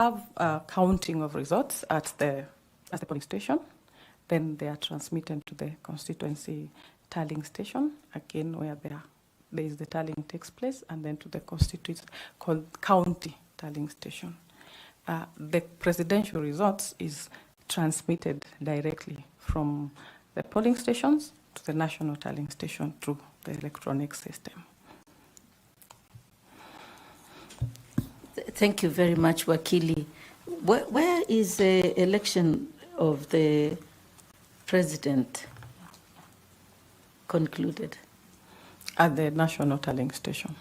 have a counting of results at the polling station. Then they are transmitted to the constituency tallying station, again where there is the tallying takes place, and then to the county tallying station. The presidential results is transmitted directly from the polling stations to the national tallying station through the electronic system. Thank you very much, Wakili. Where is the election of the president concluded? At the national tallying station.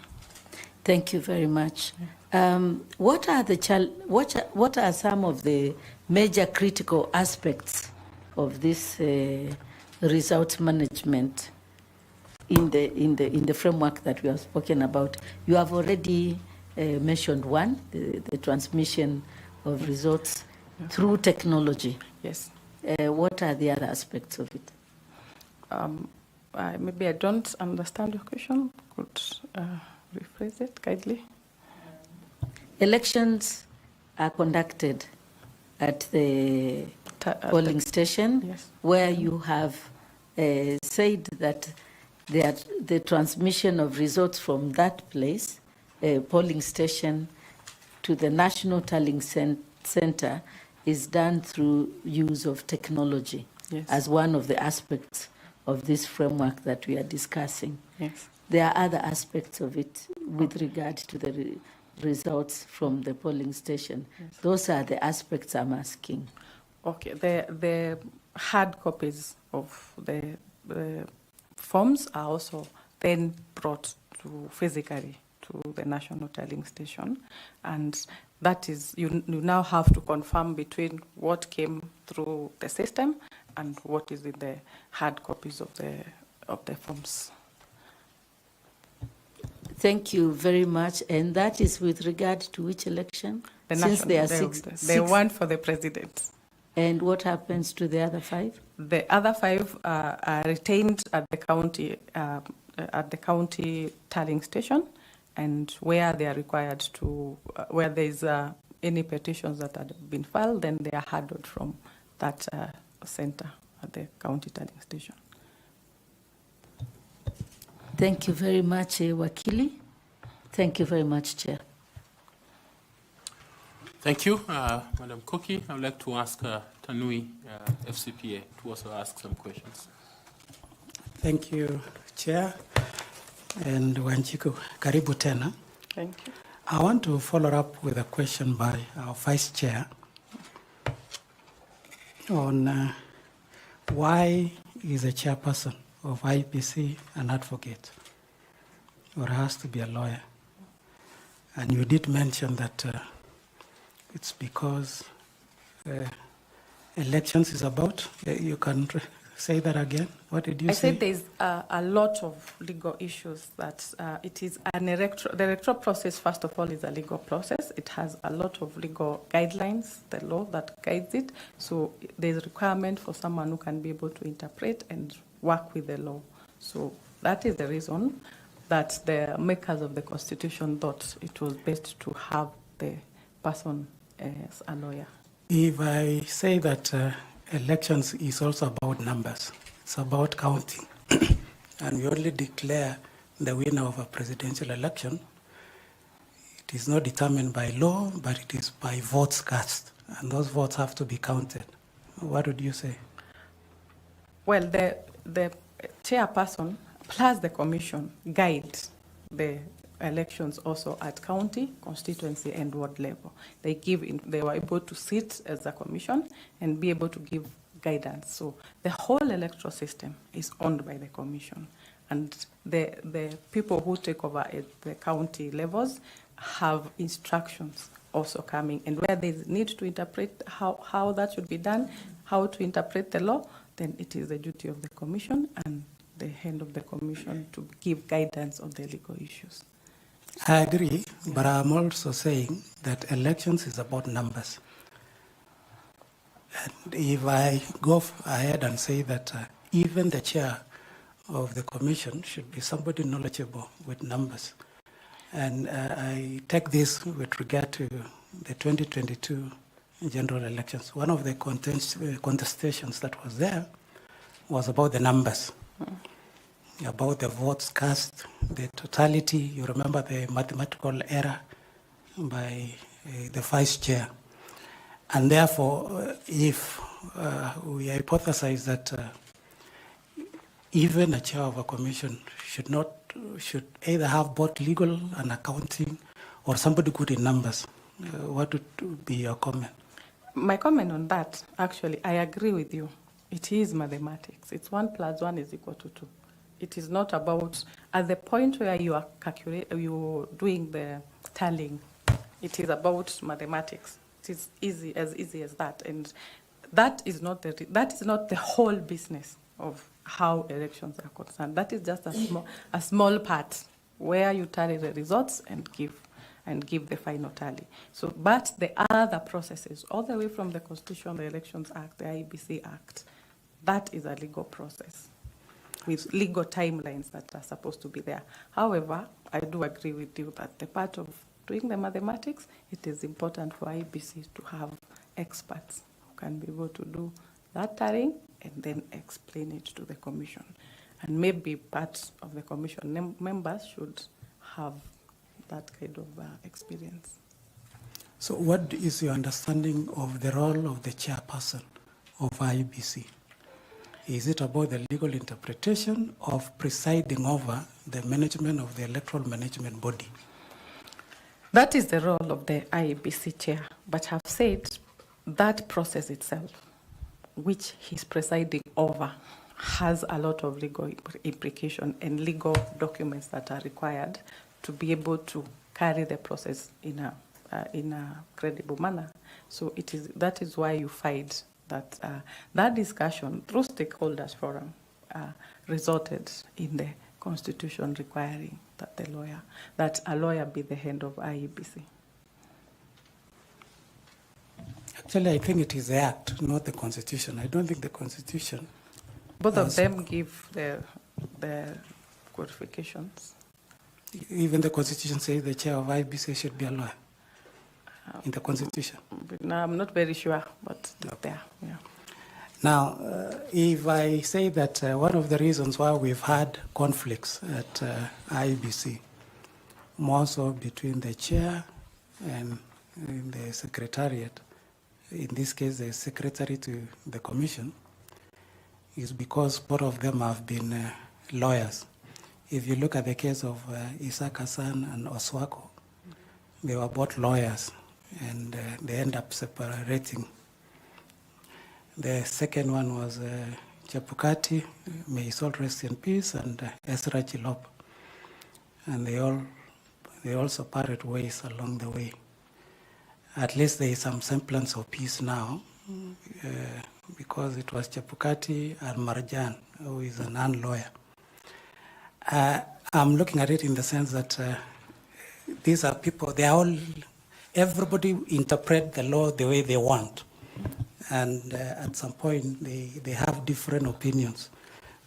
Thank you very much. What are some of the major critical aspects of this result management in the framework that we have spoken about? You have already mentioned one, the transmission of results through technology. Yes. What are the other aspects of it? Maybe I don't understand your question. Could rephrase it kindly? Elections are conducted at the polling station, yes, where you have said that the transmission of results from that place, polling station, to the National Tallying Center is done through use of technology, yes, as one of the aspects of this framework that we are discussing. Yes. There are other aspects of it with regard to the results from the polling station. Yes. Those are the aspects I'm asking. Okay, the hard copies of the forms are also then brought to physically to the national tallying station, and that is, you now have to confirm between what came through the system and what is in the hard copies of the forms. Thank you very much. And that is with regard to which election? Since there are six. The one for the president. And what happens to the other five? The other five are retained at the county tallying station, and where they are required to, where there is any petitions that have been filed, then they are handled from that center at the county tallying station. Thank you very much, Wakili. Thank you very much, Chair. Thank you, Madam Koki. I would like to ask Tanui, FCPA, to also ask some questions. Thank you, Chair. And Wanjiku, karibu tena. Thank you. I want to follow up with a question by our Vice Chair on why is a chairperson of IEBC an advocate or has to be a lawyer. And you did mention that it's because elections is about, you can say that again? What did you say? I said there's a lot of legal issues that it is the electoral process, first of all, is a legal process. It has a lot of legal guidelines, the law that guides it. So there's a requirement for someone who can be able to interpret and work with the law. So that is the reason that the makers of the Constitution thought it was best to have the person as a lawyer. If I say that elections is also about numbers, it's about counting, and we only declare the winner of a presidential election, it is not determined by law, but it is by votes cast, and those votes have to be counted. What would you say? Well, the chairperson plus the commission guide the elections also at county, constituency, and ward level. They were able to sit as a commission and be able to give guidance. So the whole electoral system is owned by the commission, and the people who take over at the county levels have instructions also coming, and where they need to interpret how that should be done, how to interpret the law, then it is the duty of the commission and the head of the commission to give guidance on the legal issues. I agree, but I'm also saying that elections is about numbers. And if I go ahead and say that even the chair of the commission should be somebody knowledgeable with numbers, and I take this with regard to the 2022 general elections. One of the contestations that was there was about the numbers, about the votes cast, the totality. You remember the mathematical error by the vice chair. And therefore, if we hypothesize that even a chair of a commission should either have both legal and accounting, or somebody good in numbers, what would be your comment? My comment on that, actually, I agree with you. It is mathematics. It's 1 + 1 = 2. It is not about, at the point where you are doing the tallying, it is about mathematics. It is easy as that. And that is not the whole business of how elections are concerned. That is just a small part where you tally the results and give the final tally. So, but the other processes, all the way from the Constitution, the Elections Act, the IEBC Act, that is a legal process with legal timelines that are supposed to be there. However, I do agree with you that the part of doing the mathematics, it is important for IEBC to have experts who can be able to do that tallying and then explain it to the commission. And maybe parts of the commission members should have that kind of experience. So what is your understanding of the role of the chairperson of IEBC? Is it about the legal interpretation of presiding over the management of the electoral management body? That is the role of the IEBC chair, but I've said that process itself, which he's presiding over, has a lot of legal implication and legal documents that are required to be able to carry the process in a credible manner. So that is why you find that that discussion through stakeholders forum resulted in the Constitution requiring that a lawyer be the head of IEBC. Actually, I think it is the Act, not the Constitution. I don't think the Constitution. Both of them give the qualifications. Even the Constitution says the chair of IEBC should be a lawyer. In the Constitution. No, I'm not very sure, but it's there. Yeah. Now, if I say that one of the reasons why we've had conflicts at IEBC, more so between the chair and the secretariat, in this case the secretary to the commission, is because both of them have been lawyers. If you look at the case of Isaac Hassan and Oswako, they were both lawyers, and they end up separating. The second one was Chepukati, may his soul rest in peace, and Ezra Chilop. And they also parted ways along the way. At least there is some semblance of peace now, because it was Chepukati and Marjan, who is a non-lawyer. I'm looking at it in the sense that these are people, everybody interpret the law the way they want. And at some point, they have different opinions.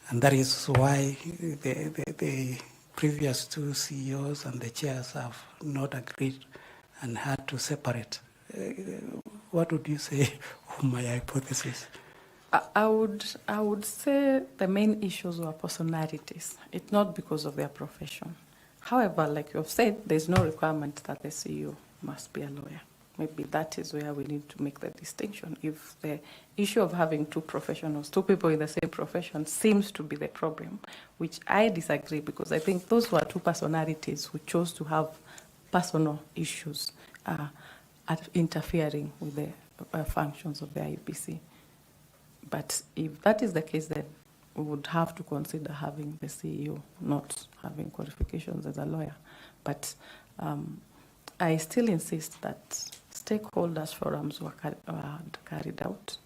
And that is why the previous two CEOs and the chairs have not agreed and had to separate. What would you say of my hypothesis? I would say the main issues were personalities. It's not because of their profession. However, like you have said, there's no requirement that the CEO must be a lawyer. Maybe that is where we need to make the distinction. If the issue of having two professionals, two people in the same profession, seems to be the problem, which I disagree, because I think those were two personalities who chose to have personal issues interfering with the functions of the IEBC. But if that is the case, then we would have to consider having the CEO not having qualifications as a lawyer. But I still insist that stakeholders forums were carried out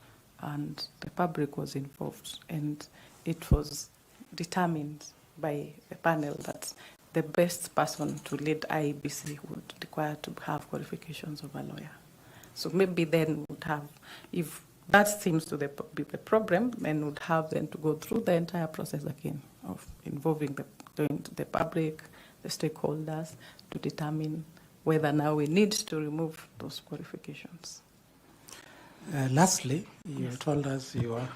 and the public was involved, and it was determined by the panel that the best person to lead IEBC would require to have qualifications of a lawyer. So maybe then would have, if that seems to be the problem, then would have then to go through the entire process again of involving the public, the stakeholders, to determine whether now we need to remove those qualifications. Lastly, you told us you are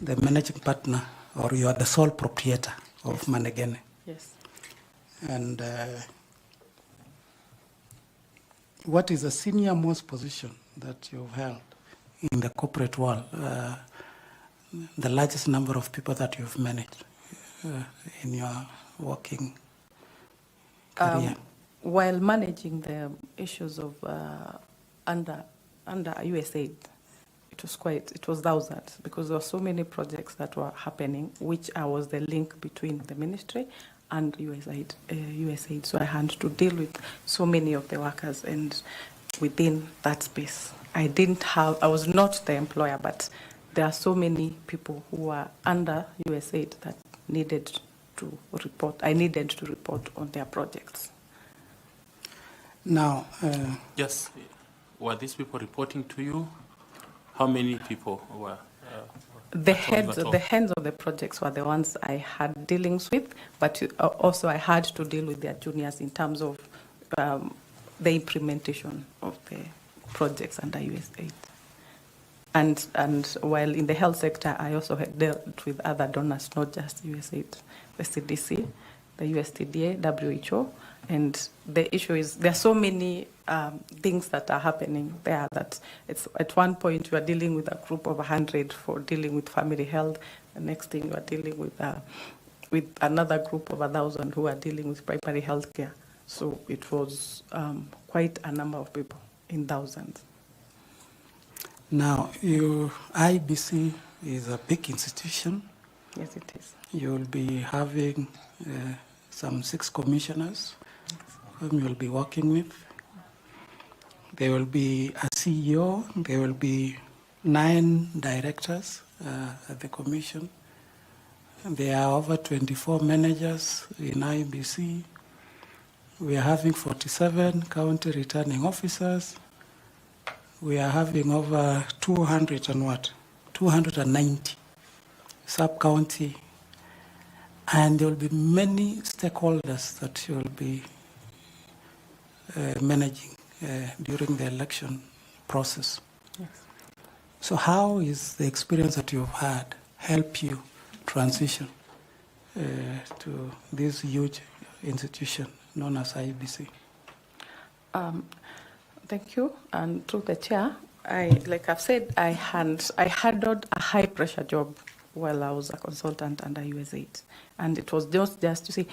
the managing partner, or you are the sole proprietor of Manegene. Yes. And what is the senior most position that you've held in the corporate world? The largest number of people that you've managed in your working career? While managing the issues of under USAID, it was thousands, because there were so many projects that were happening, which I was the link between the ministry and USAID. So I had to deal with so many of the workers, and within that space, I was not the employer, but there are so many people who are under USAID that needed to report. I needed to report on their projects. Now, Yes. Were these people reporting to you? How many people were? The heads of the projects were the ones I had dealings with, but also I had to deal with their juniors in terms of the implementation of the projects under USAID. And while in the health sector, I also had dealt with other donors, not just USAID, the CDC, the USTDA, WHO. And the issue is there are so many things that are happening there that it's at one point you are dealing with a group of 100 for dealing with family health. The next thing you are dealing with another group of 1,000 who are dealing with primary health care. So it was quite a number of people in thousands. now IEBC is a big institution. Yes, it is. You will be having some 6 commissioners whom you will be working with. There will be a CEO. There will be 9 directors at the commission. There are over 24 managers in IEBC. We are having 47 county returning officers. We are having over 290 sub-county. And there will be many stakeholders that you will be managing during the election process. Yes. So how is the experience that you've had help you transition to this huge institution known as IEBC? Thank you. And through the chair, like I've said, I handled a high pressure job while I was a consultant under USAID. And it was just to see,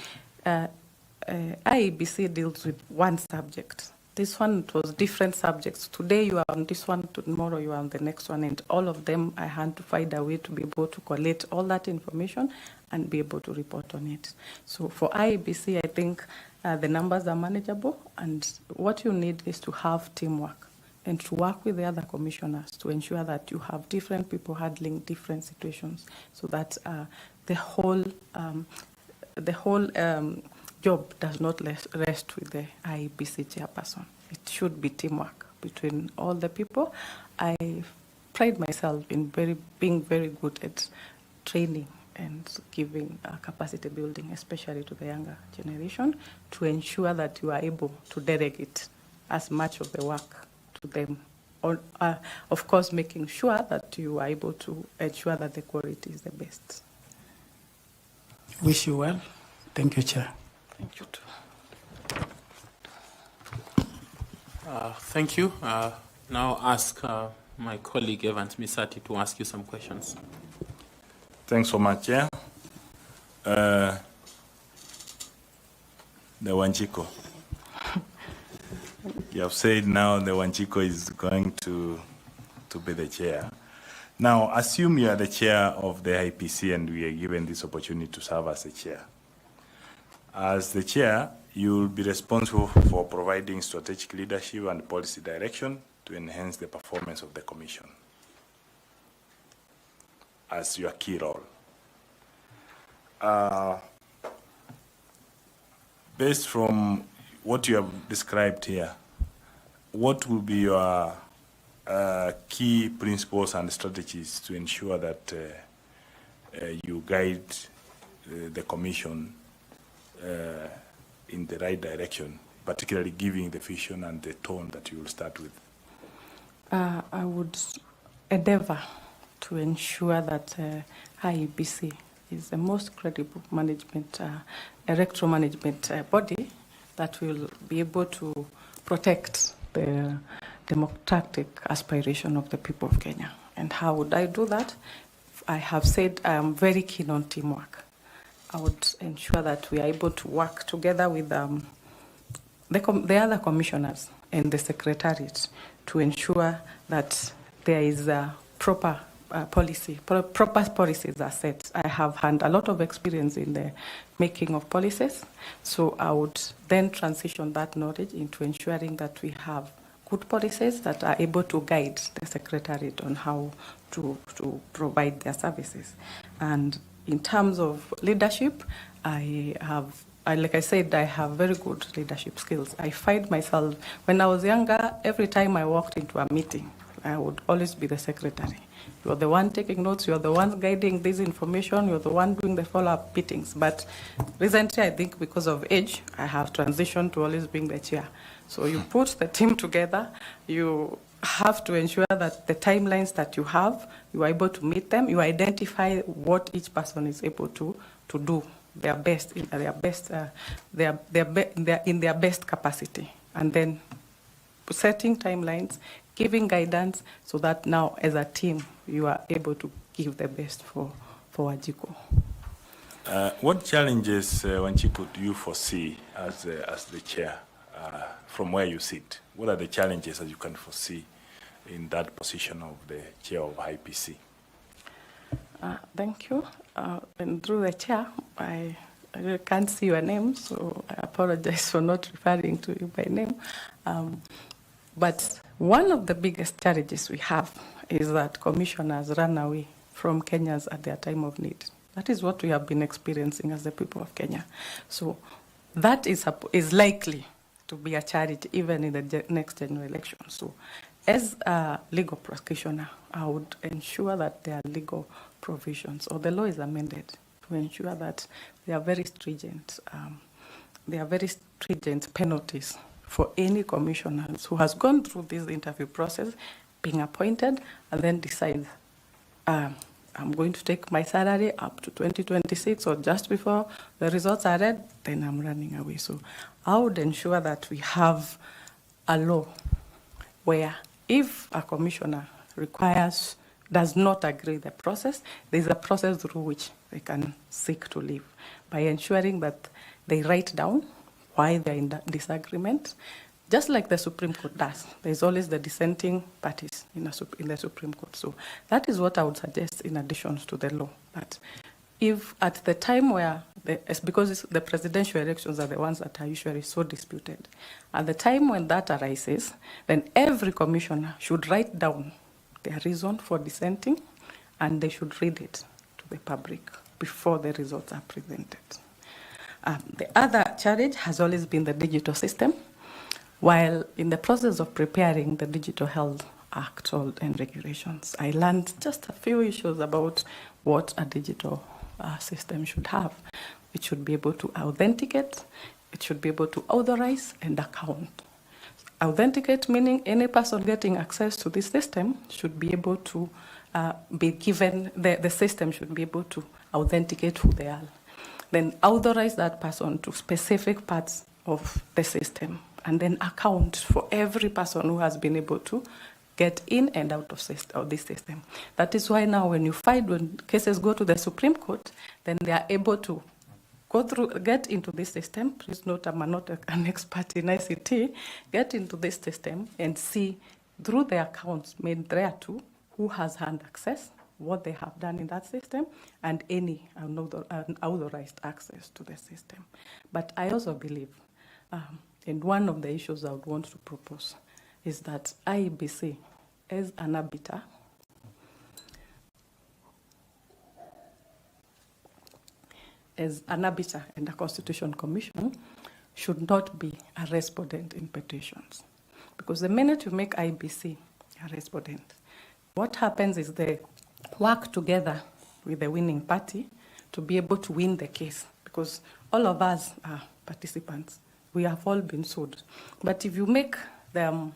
IEBC deals with one subject. This one, it was different subjects. Today you are on this one, tomorrow you are on the next one, and all of them I had to find a way to be able to collate all that information and be able to report on it. So for IEBC, I think the numbers are manageable, and what you need is to have teamwork and to work with the other commissioners to ensure that you have different people handling different situations, so that the whole job does not rest with the IEBC chairperson. It should be teamwork between all the people. I pride myself in being very good at training and giving capacity building, especially to the younger generation, to ensure that you are able to delegate as much of the work to them. Of course, making sure that you are able to ensure that the quality is the best. Wish you well. Thank you, Chair. Thank you too. Thank you. Now ask my colleague Evans Misati to ask you some questions. Thanks so much, Chair. The Wanchiko. You have said now the Wanchiko is going to be the chair. Now, assume you are the chair of the IPC and we are given this opportunity to serve as the chair. As the chair, you will be responsible for providing strategic leadership and policy direction to enhance the performance of the Commission as your key role. Based from what you have described here, what will be your key principles and strategies to ensure that you guide the Commission in the right direction particularly giving the vision and the tone that you will start with? I would endeavor to ensure that IEBC is the most credible management, electoral management body that will be able to protect the democratic aspiration of the people of Kenya. And how would I do that? I have said I am very keen on teamwork. I would ensure that we are able to work together with the other commissioners and the secretariat to ensure that there is a proper proper policies are set. I have had a lot of experience in the making of policies, so I would then transition that knowledge into ensuring that we have good policies that are able to guide the secretariat on how to provide their services. And in terms of leadership, like I said, I have very good leadership skills. I find myself, when I was younger, every time I walked into a meeting, I would always be the secretary. You're the one taking notes, you're the one guiding this information, you're the one doing the follow-up meetings. But recently, I think because of age, I have transitioned to always being the chair. So you put the team together, you have to ensure that the timelines that you have, you are able to meet them, you identify what each person is able to do their best in their best capacity, and then setting timelines, giving guidance, so that now as a team you are able to give the best for Wajiko. What challenges, Wanjiku, do you foresee as the chair from where you sit? What are the challenges that you can foresee in that position of the chair of IEBC? Thank you. And through the chair, I really can't see your name, so I apologize for not referring to you by name. But one of the biggest challenges we have is that commissioners run away from Kenyans at their time of need. That is what we have been experiencing as the people of Kenya. So that is likely to be a challenge even in the next general election. So as a legal practitioner, I would ensure that there are legal provisions, or the law is amended to ensure that there are very stringent penalties for any commissioner who has gone through this interview process, being appointed, and then decides, I'm going to take my salary up to 2026 or just before the results are read, then I'm running away. So I would ensure that we have a law where if a commissioner does not agree with the process, there's a process through which they can seek to leave by ensuring that they write down why they're in disagreement, just like the Supreme Court does. There's always the dissenting parties in the Supreme Court. So that is what I would suggest in addition to the law. That if at the time where, because the presidential elections are the ones that are usually so disputed, at the time when that arises, then every commissioner should write down their reason for dissenting, and they should read it to the public before the results are presented. The other challenge has always been the digital system. While in the process of preparing the Digital Health Act and regulations, I learned just a few issues about what a digital system should have. It should be able to authenticate, it should be able to authorize and account. Authenticate meaning any person getting access to this system should be able to be given, the system should be able to authenticate who they are. Then authorize that person to specific parts of the system, and then account for every person who has been able to get in and out of this system. That is why now when cases go to the Supreme Court, then they are able to get into this system. Please note, I'm not an expert in ICT. Get into this system and see through the accounts made there too, who has had access, what they have done in that system, and any unauthorized access to the system. But I also believe, and one of the issues I would want to propose is that IEBC, as an arbiter, and a Constitution Commission, should not be a respondent in petitions. Because the minute you make IEBC a respondent, what happens is they work together with the winning party to be able to win the case, because all of us are participants we have all been sued. But if you make the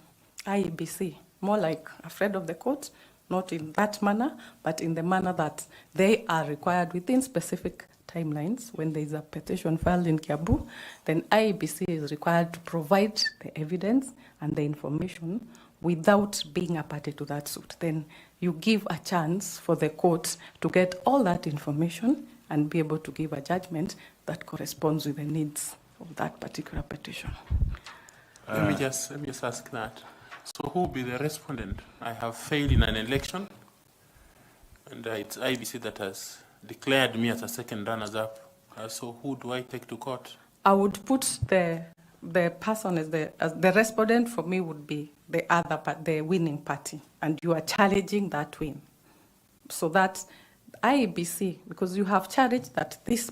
IEBC more like afraid of the court, not in that manner, but in the manner that they are required within specific timelines. When there is a petition filed in Kiambu, then IEBC is required to provide the evidence and the information without being a party to that suit. Then you give a chance for the court to get all that information and be able to give a judgment that corresponds with the needs of that particular petition. Let me just ask that. So who will be the respondent? I have failed in an election, and it's IEBC that has declared me as a second runners-up. So who do I take to court? I would put the person as the respondent. For me would be the other part, the winning party, and you are challenging that win. So that IEBC, because you have challenged that this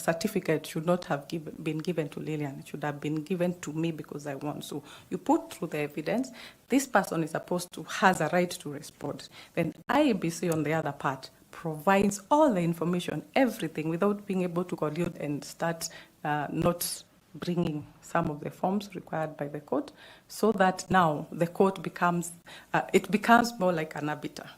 certificate should not have been given to Lillian. It should have been given to me because I won. So you put through the evidence. This person is supposed to has a right to respond. Then IEBC on the other part provides all the information, everything, without being able to collude and start not bringing some of the forms required by the court, so that now the court becomes more like an arbiter.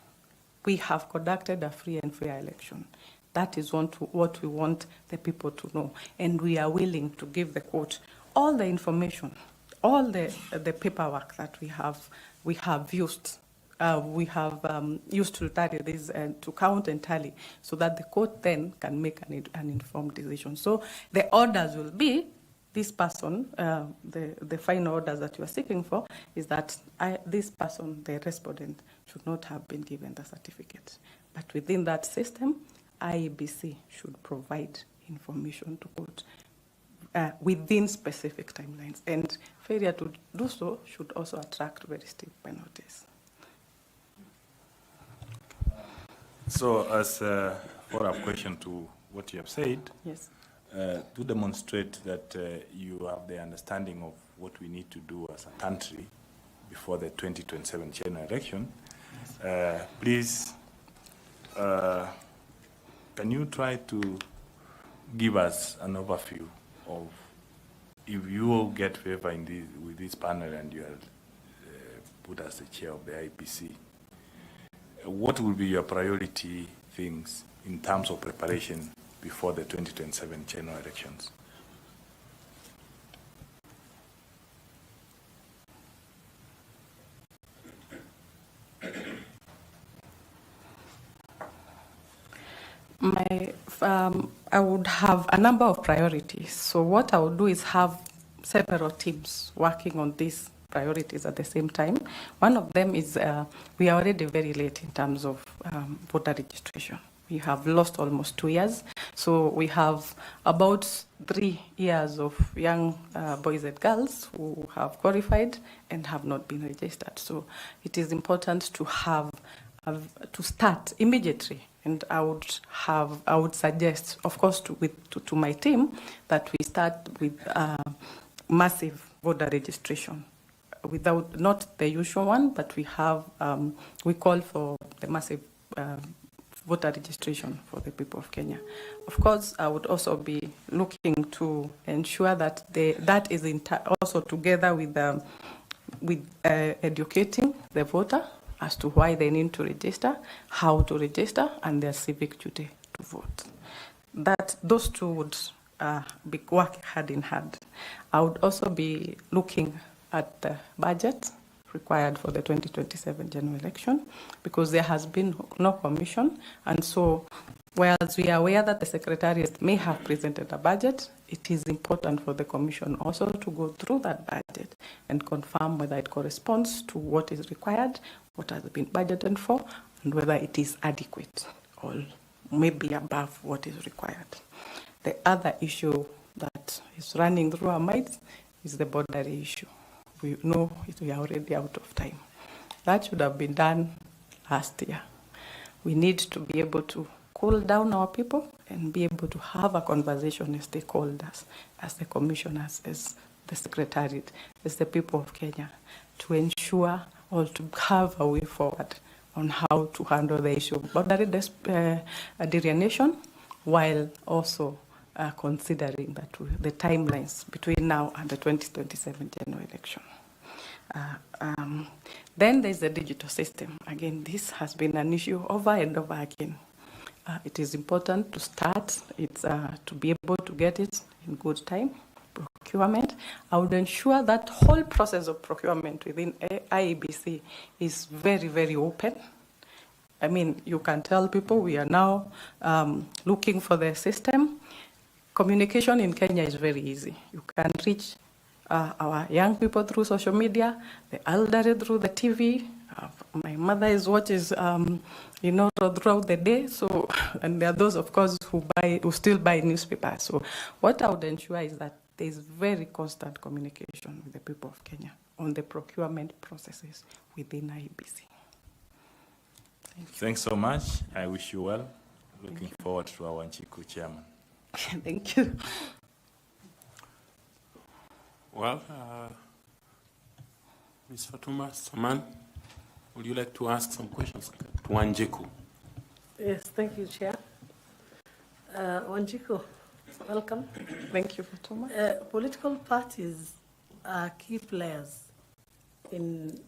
We have conducted a free and fair election. That is what we want the people to know. And we are willing to give the court all the information, all the paperwork that we have used. We have used to tally this and to count and tally, so that the court then can make an informed decision. So the orders will be, this person, the final orders that you are seeking for, is that this person, the respondent, should not have been given the certificate. But within that system, IEBC should provide information to court within specific timelines. And failure to do so should also attract very steep penalties. So as a follow-up question to what you have said, Yes. to demonstrate that you have the understanding of what we need to do as a country before the 2027 general election, please, can you try to give us an overview of, if you get favor with this panel and you are put as the chair of the IEBC, what will be your priority things in terms of preparation before the 2027 general elections? I would have a number of priorities. So what I would do is have several teams working on these priorities at the same time. One of them is we are already very late in terms of voter registration. We have lost almost 2 years. So we have about 3 years of young boys and girls who have qualified and have not been registered. So it is important to to start immediately. And I would suggest, of course, to my team that we start with massive voter registration, without not the usual one, but we call for the massive voter registration for the people of Kenya. Of course, I would also be looking to ensure that that is also together with educating the voter as to why they need to register, how to register, and their civic duty to vote. Those two would be working hand in hand. I would also be looking at the budget required for the 2027 general election, because there has been no commission. And so, whereas we are aware that the Secretariat may have presented a budget, it is important for the commission also to go through that budget and confirm whether it corresponds to what is required, what has been budgeted for, and whether it is adequate or maybe above what is required. The other issue that is running through our minds is the border issue. We know we are already out of time. That should have been done last year. We need to be able to cool down our people and be able to have a conversation as stakeholders, as the commissioners, as the Secretariat, as the people of Kenya, to ensure or to have a way forward on how to handle the issue of boundary delineation, while also considering that the timelines between now and the 2027 general election. Then there's the digital system. Again, this has been an issue over and over again. It is important to start, to be able to get it in good time. Procurement, I would ensure that whole process of procurement within IEBC is very, very open. I mean, you can tell people we are now looking for the system. Communication in Kenya is very easy. You can reach our young people through social media, the elderly through the TV. My mother watches, throughout the day. So, and there are those, of course, who still buy newspapers. So, what I would ensure is that there is very constant communication with the people of Kenya on the procurement processes within IEBC. Thanks so much. I wish you well. Looking forward to our Wanjiku chairman. Thank you. Well, Ms. Fatuma Saman, would you like to ask some questions to Wanjiku? Yes, thank you, Chair. Wanjiku, welcome. Thank you, Fatuma. Political parties are key players in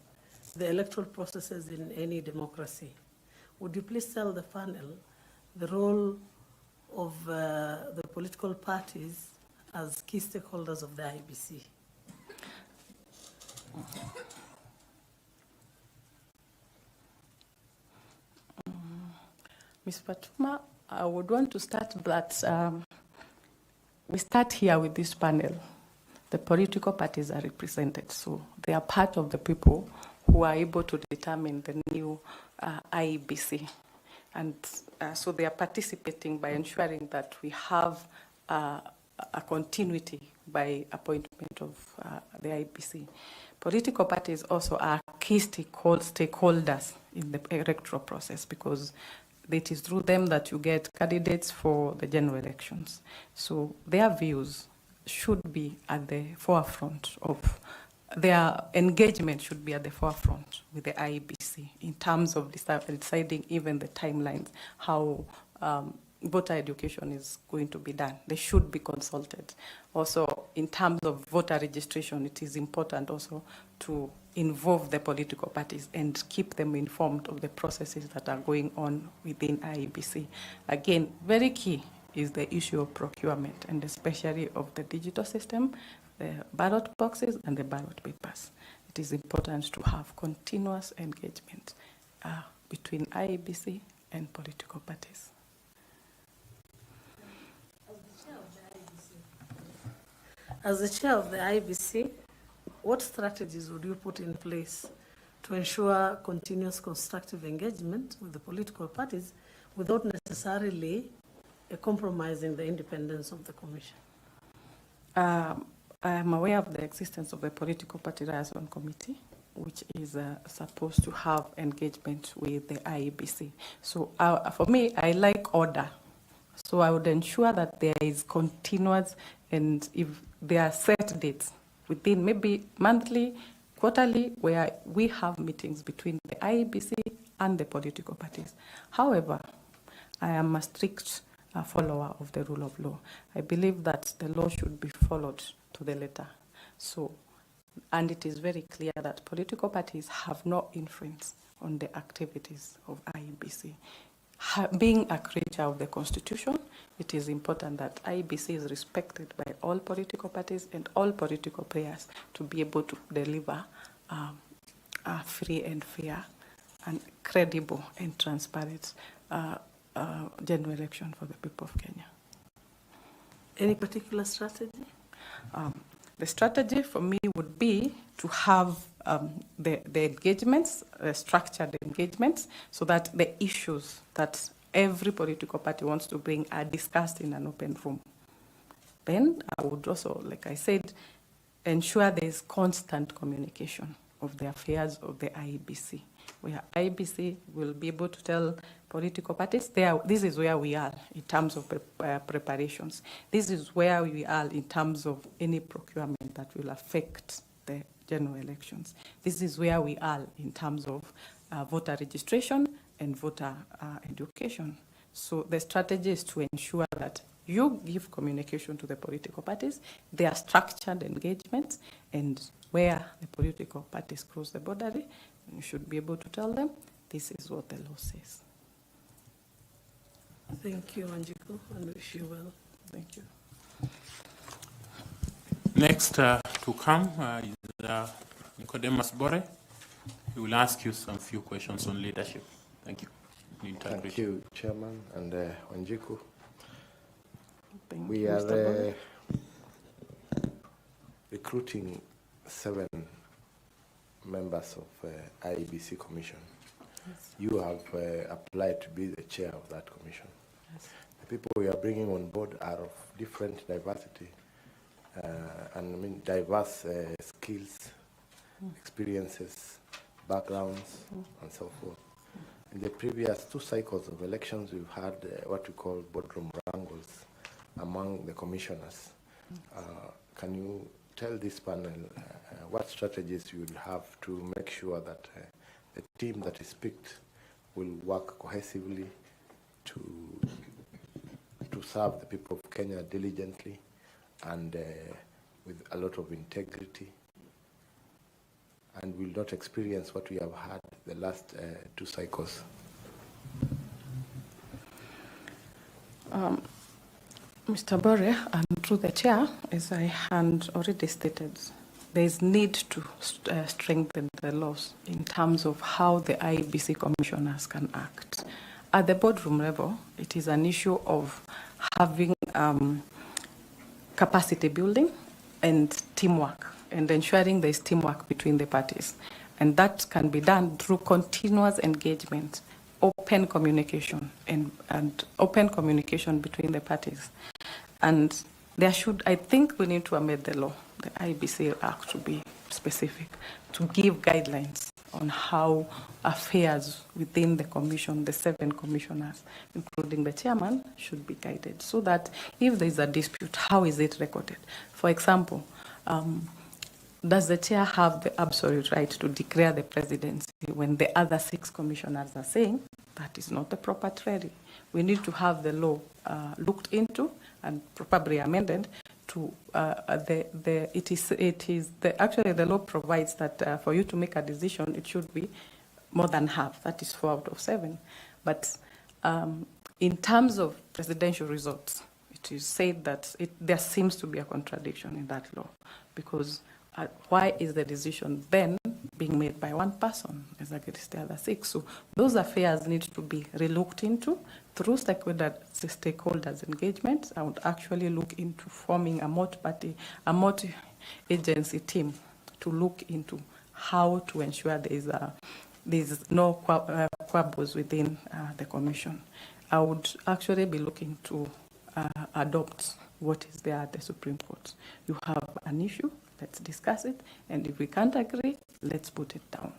the electoral processes in any democracy. Would you please tell the panel the role of the political parties as key stakeholders of the IEBC? Ms. Fatuma, I would want to start, but we start here with this panel. The political parties are represented, so they are part of the people who are able to determine the new IEBC. And so they are participating by ensuring that we have a continuity by appointment of the IEBC. Political parties also are key stakeholders in the electoral process because it is through them that you get candidates for the general elections. So their views should be at the forefront of their engagement should be at the forefront with the IEBC in terms of deciding even the timelines, how voter education is going to be done. They should be consulted. Also, in terms of voter registration, it is important also to involve the political parties and keep them informed of the processes that are going on within IEBC. Again, very key is the issue of procurement, and especially of the digital system, the ballot boxes and the ballot papers. It is important to have continuous engagement between IEBC and political parties. As the chair of the IEBC, what strategies would you put in place to ensure continuous constructive engagement with the political parties without necessarily compromising the independence of the Commission? I am aware of the existence of the Political Party Liaison Committee, which is supposed to have engagement with the IEBC. So for me, I like order. So I would ensure that there is continuous, and if there are set dates within maybe monthly, quarterly, where we have meetings between the IEBC and the political parties. However, I am a strict follower of the rule of law. I believe that the law should be followed to the letter. So, and it is very clear that political parties have no influence on the activities of IEBC. Being a creature of the Constitution, it is important that IEBC is respected by all political parties and all political players to be able to deliver a free and fair and credible and transparent general election for the people of Kenya. Any particular strategy? The strategy for me would be to have the engagements, structured engagements, so that the issues that every political party wants to bring are discussed in an open room. Then I would also, like I said, ensure there is constant communication of the affairs of the IEBC, where IEBC will be able to tell political parties, this is where we are in terms of preparations. This is where we are in terms of any procurement that will affect the general elections. This is where we are in terms of voter registration and voter education. So the strategy is to ensure that you give communication to the political parties, their structured engagements, and where the political parties cross the boundary, you should be able to tell them, this is what the law says. Thank you, Wanjiku, and wish you well. Thank you. Next to come is Nicodemus Bore. He will ask you some few questions on leadership. Thank you. Thank you, Chairman, and Wanjiku. Thank We you, Mr. Bore. are recruiting 7 members of IEBC Commission. Yes. You have applied to be the chair of that commission. Yes. The people we are bringing on board are of different diversity and I mean diverse skills, experiences, backgrounds, and so forth. In the previous 2 cycles of elections, we've had what we call boardroom wrangles among the commissioners. Can you tell this panel what strategies you will have to make sure that the team that is picked will work cohesively to serve the people of Kenya diligently and with a lot of integrity, and will not experience what we have had the last 2 cycles? Mr. Bore, and through the chair, as I had already stated, there is need to strengthen the laws in terms of how the IEBC commissioners can act. At the boardroom level, it is an issue of having capacity building and teamwork, and ensuring there is teamwork between the parties. And that can be done through continuous engagement, open communication, and open communication between the parties. And there should, I think we need to amend the law, the IEBC Act, to be specific, to give guidelines on how affairs within the commission, the 7 commissioners, including the chairman, should be guided, so that if there is a dispute, how is it recorded? For example, does the chair have the absolute right to declare the presidency when the other 6 commissioners are saying that is not the proper treaty? We need to have the law looked into and probably amended to actually the law provides that for you to make a decision, it should be more than half, that is 4 out of 7. But in terms of presidential results, it is said that there seems to be a contradiction in that law, because why is the decision then being made by one person as against the other 6? So those affairs need to be relooked into through stakeholders engagement. I would actually look into forming a multi-agency team to look into how to ensure there is no quabbles within the commission. I would actually be looking to adopt what is there at the Supreme Court. You have an issue, let's discuss it, and if we can't agree, let's put it down.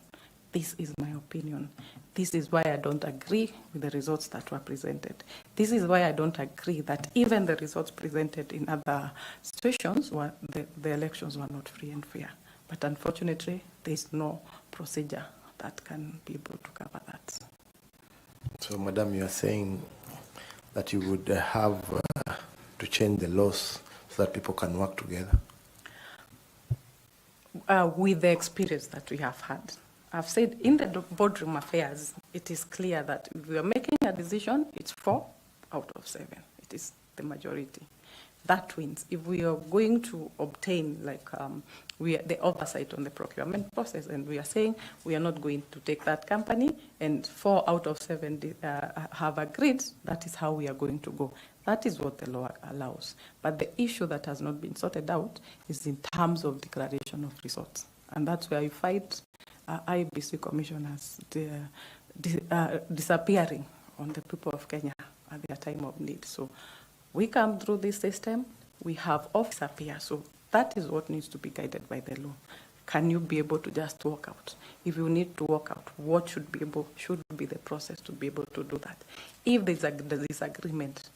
This is my opinion. This is why I don't agree with the results that were presented. This is why I don't agree that even the results presented in other situations, the elections were not free and fair. But unfortunately, there is no procedure that can be able to cover that. So, Madam, you are saying that you would have to change the laws so that people can work together? With the experience that we have had. I've said in the boardroom affairs, it is clear that if we are making a decision, it's 4 out of 7. It is the majority. That wins. If we are going to obtain the oversight on the procurement process, and we are saying we are not going to take that company, and 4 out of 7 have agreed, that is how we are going to go. That is what the law allows. But the issue that has not been sorted out is in terms of declaration of results. And that's where you fight IEBC commissioners disappearing on the people of Kenya at their time of need. So we come through this system, we have office appear. So that is what needs to be guided by the law. Can you be able to just walk out? If you need to walk out, what should be the process to be able to do that? If there's a disagreement,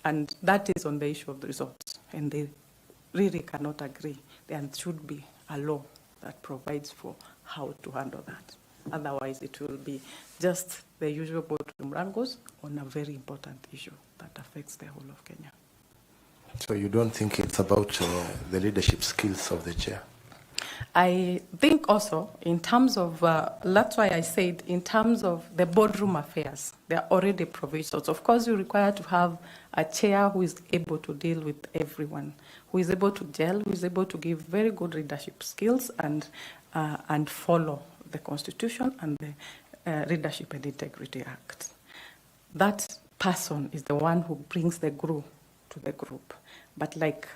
and that is on the issue of the results, and they really cannot agree, there should be a law that provides for how to handle that. Otherwise, it will be just the usual boardroom wrangles on a very important issue that affects the whole of Kenya. So you don't think it's about the leadership skills of the chair? I think also in terms of, that's why I said in terms of the boardroom affairs, there are already provisions. Of course, you require to have a chair who is able to deal with everyone, who is able to gel, who is able to give very good leadership skills and follow the Constitution and the Leadership and Integrity Act. That person is the one who brings the glue to the group. But like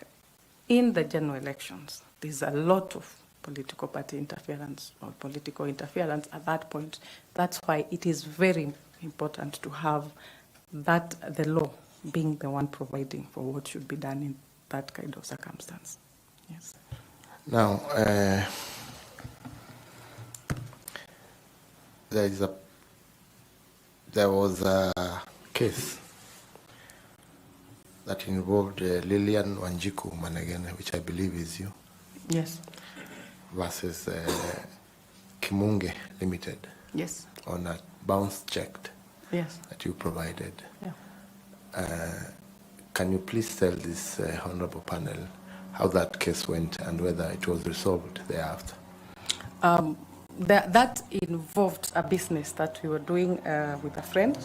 in the general elections, there's a lot of political party interference or political interference at that point. That's why it is very important to have that, the law being the one providing for what should be done in that kind of circumstance. Yes. Now, there was a case that involved Lillian Wanjiku Managene, which I believe is you. Yes. Versus Kimunge Limited. Yes. On a bounce check. Yes. That you provided. Yeah. Can you please tell this honorable panel how that case went and whether it was resolved thereafter? That involved a business that we were doing with a friend,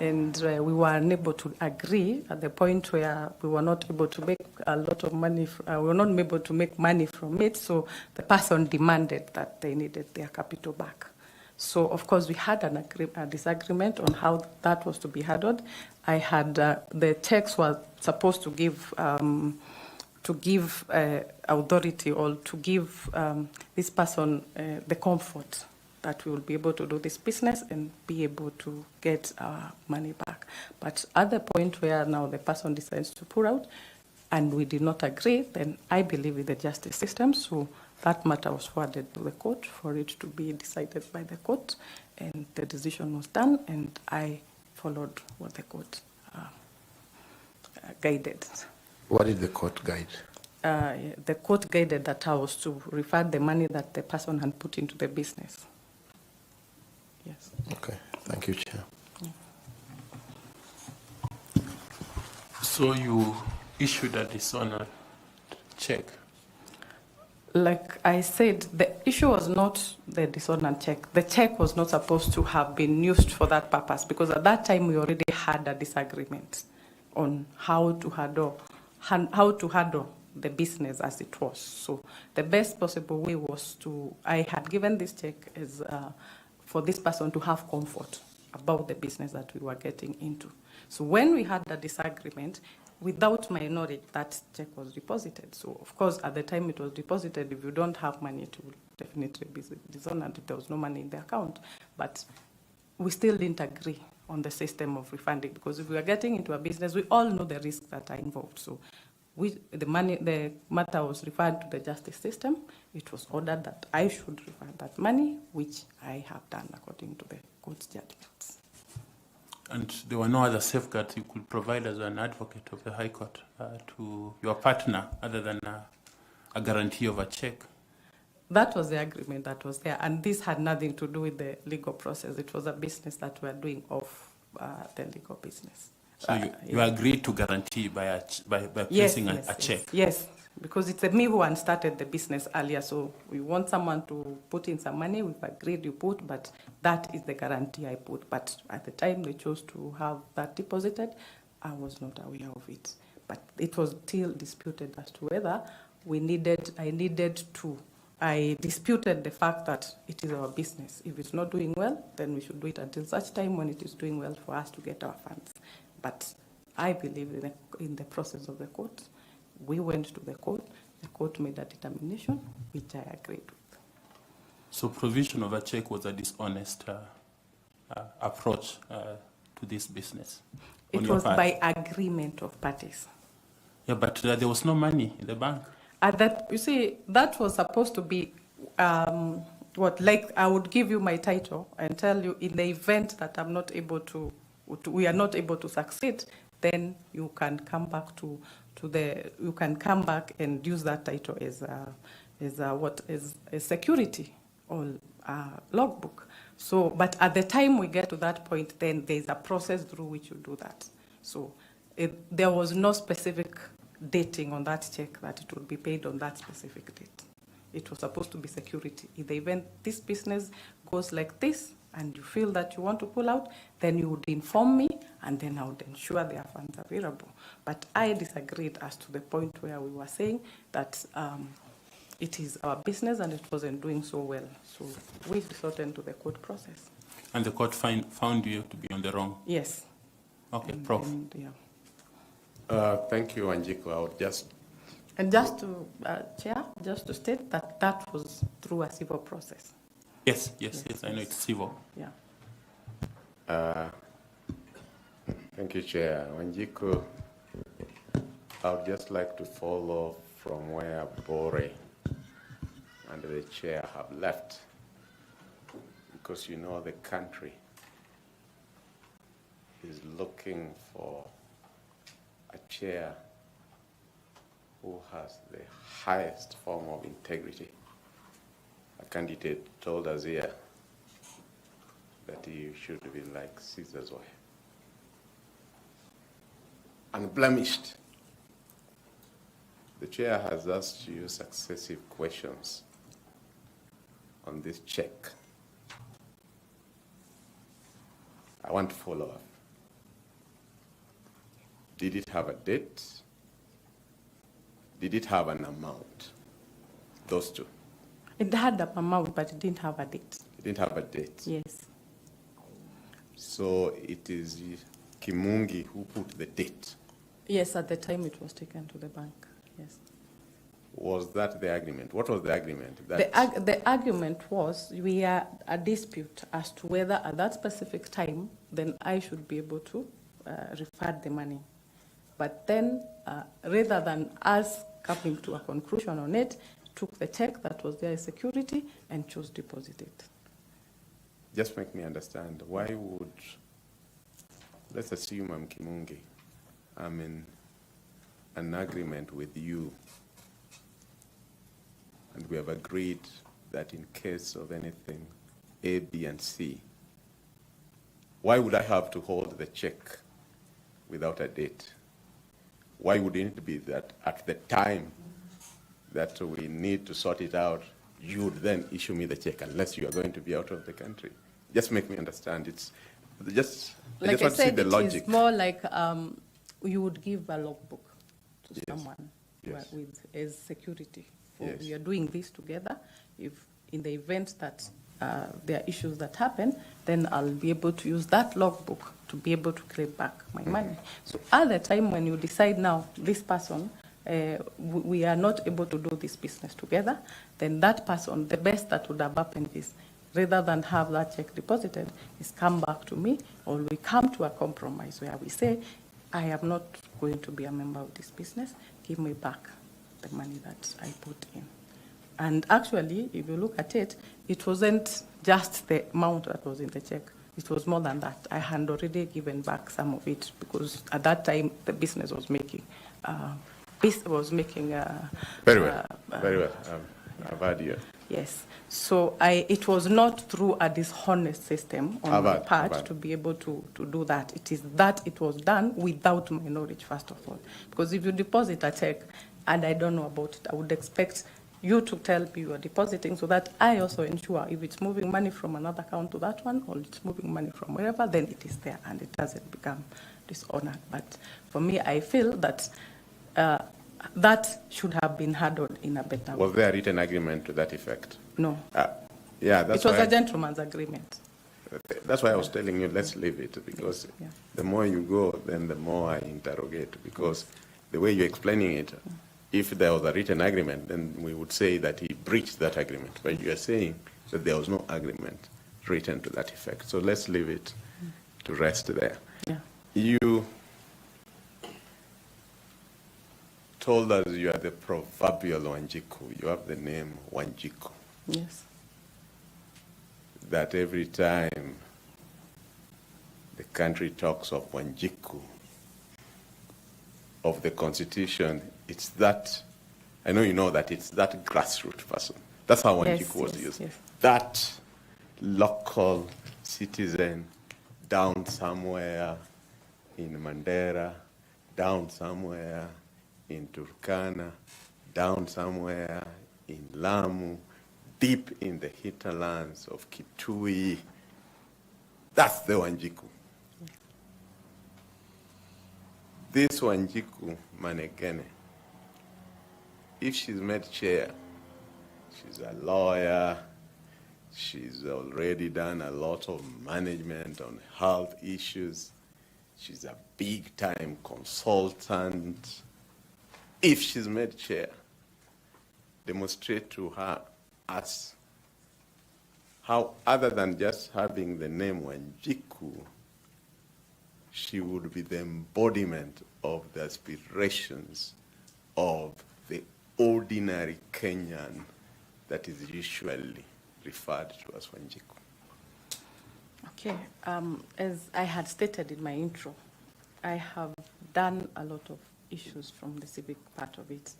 and we were unable to agree at the point where we were not able to make a lot of money. We were not able to make money from it, so the person demanded that they needed their capital back. So, of course, we had a disagreement on how that was to be handled. I had the checks were supposed to give authority or to give this person the comfort that we will be able to do this business and be able to get our money back. But at the point where now the person decides to pull out and we did not agree, then I believe in the justice system. So that matter was forwarded to the court for it to be decided by the court, and the decision was done, and I followed what the court guided. What did the court guide? The court guided that I was to refund the money that the person had put into the business. Yes. Okay. Thank you, Chair. Yeah. So you issued a dishonored check? Like I said, the issue was not the dishonored check. The check was not supposed to have been used for that purpose, because at that time we already had a disagreement on how to handle the business as it was. So the best possible way was I had given this check as for this person to have comfort about the business that we were getting into. So when we had the disagreement, without my knowledge, that check was deposited. So of course, at the time it was deposited, if you don't have money, it will definitely be dishonored if there was no money in the account. But we still didn't agree on the system of refunding, because if we are getting into a business, we all know the risks that are involved. So the matter was referred to the justice system. It was ordered that I should refund that money, which I have done according to the court's judgments. And there were no other safeguards you could provide as an advocate of the High Court to your partner other than a guarantee of a check? That was the agreement that was there, and this had nothing to do with the legal process. It was a business that we were doing off the legal business. So you agreed to guarantee by placing a check? Yes, because it's me who had started the business earlier, so we want someone to put in some money. We've agreed you put, but that is the guarantee I put. But at the time they chose to have that deposited, I was not aware of it. But it was still disputed as to whether I disputed the fact that it is our business. If it's not doing well, then we should do it until such time when it is doing well for us to get our funds. But I believe in the process of the court. We went to the court made a determination, which I agreed with. So provision of a check was a dishonest approach to this business? It was by agreement of parties. Yeah, but there was no money in the bank. You see, that was supposed to be like I would give you my title and tell you, in the event that I'm not able we are not able to succeed, then you can come back you can come back and use that title as a security or logbook. So, but at the time we get to that point, then there's a process through which you do that. So there was no specific dating on that check that it would be paid on that specific date. It was supposed to be security. In the event this business goes like this and you feel that you want to pull out, then you would inform me and then I would ensure there are funds available. But I disagreed as to the point where we were saying that it is our business and it wasn't doing so well. So we resorted to the court process. And the court found you to be on the wrong? Yes. Okay, Prof. Yeah. Thank you, Wanjiku. I would just And just to, Chair, just to state that that was through a civil process. Yes, I know it's civil. Yeah. Thank you, Chair. Wanjiku, I would just like to follow from where Bore and the Chair have left, because you know the country is looking for a Chair who has the highest form of integrity. A candidate told us here that he should be like Caesar's wife. Unblemished. The Chair has asked you successive questions on this check. I want to follow up. Did it have a date? Did it have an amount? Those two. It had an amount, but it didn't have a date. It didn't have a date. Yes. So it is Kimungi who put the date. Yes, at the time it was taken to the bank. Yes. Was that the agreement? What was the agreement? The argument was we are a dispute as to whether at that specific time, then I should be able to refund the money. But then, rather than us coming to a conclusion on it, took the check that was there as security and chose to deposit it. Just make me understand, why would, let's assume I'm Kimungi, I'm in an agreement with you, and we have agreed that in case of anything, A, B, and C, why would I have to hold the check without a date? Why wouldn't it be that at the time that we need to sort it out, you would then issue me the check unless you are going to be out of the country? Just make me understand. It's just, I Like just want to see the logic. It's more like you would give a logbook to Yes. someone Yes. with as security. For Yes. we are doing this together. If in the event that there are issues that happen, then I'll be able to use that logbook to be able to claim back my money. So at the time when you decide now, this person, we are not able to do this business together, then that person, the best that would have happened is, rather than have that check deposited, is come back to me, or we come to a compromise where we say, I am not going to be a member of this business, give me back the money that I put in. And actually, if you look at it, it wasn't just the amount that was in the check. It was more than that. I had already given back some of it because at that time the business was making, Very well. I've heard you. Yes. So it was not through a dishonest system on my part to be able to do that. It is that it was done without my knowledge, first of all. Because if you deposit a check and I don't know about it, I would expect you to tell me you are depositing so that I also ensure if it's moving money from another account to that one or it's moving money from wherever, then it is there and it doesn't become dishonored. But for me, I feel that that should have been handled in a better way. Was there a written agreement to that effect? No. Yeah, that's it was why a gentleman's agreement. That's why I was telling you, let's leave it, because the more you go, then the more I interrogate, because the way you're explaining it, if there was a written agreement, then we would say that he breached that agreement. But you are saying that there was no agreement written to that effect. So let's leave it to rest there. Yeah. You told us you are the proverbial Wanjiku. You have the name Wanjiku. Yes. That every time the country talks of Wanjiku, of the Constitution, it's that, I know you know that it's that grassroots person. That's how Wanjiku was used. Yes. That local citizen down somewhere in Mandera, down somewhere in Turkana, down somewhere in Lamu, deep in the hinterlands of Kitui. That's the Wanjiku. This Wanjiku Manegene, if she's made chair, she's a lawyer, she's already done a lot of management on health issues, she's a big-time consultant. If she's made chair, demonstrate to her as how, other than just having the name Wanjiku, she would be the embodiment of the aspirations of the ordinary Kenyan that is usually referred to as Wanjiku. Okay, as I had stated in my intro, I have done a lot of issues from the civic part of it.